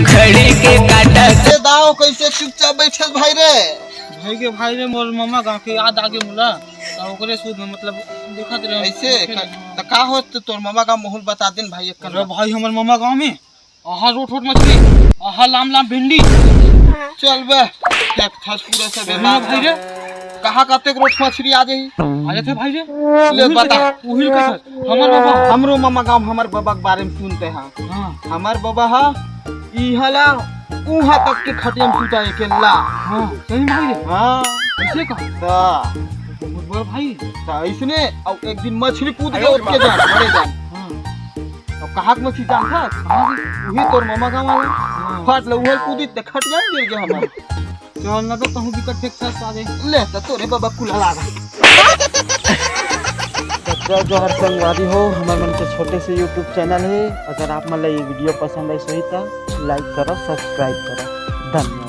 घड़ी के काटा से दाओ कैसे चुपचाप बैठे भाई रे मोर मामा गांव के याद आगे मुला तो ओकरे सूद में मतलब देखत रहे ऐसे त का होत तोर मामा का माहौल बता दिन भाई एक अरे भाई हमर मामा गांव में आहा रोट रोट मछली आहा लाम लाम भिंडी चल बे एक थस पूरा से बेमार भाई रे कहां कते रोट मछली आ जाई आ जाते भाई रे ले बता उहिल का हमर बाबा हमरो मामा गांव हमर बाबा के बारे में सुनते हैं हां हमर बाबा हा ई हला उहा तक के खटिया में सुता अकेला हां सही भाई रे हां ऐसे का बहुत बड़ा भाई ता इसने और एक दिन मछली कूद के उठ के जा मरे जा हां अब कहां के मछली जान था वही तोर मामा गांव वाला फट ले उहल कूदी ते खटिया में गिर गया हमार चल ना तो कहूं दिक्कत ठीक से आ गई ले तो तोरे बाबा कुला लागा जो हर संगवादी हो हमारे मन के छोटे से YouTube चैनल है अगर आप मतलब ये वीडियो पसंद आई सही तो लाइक करो सब्सक्राइब करो धन्यवाद।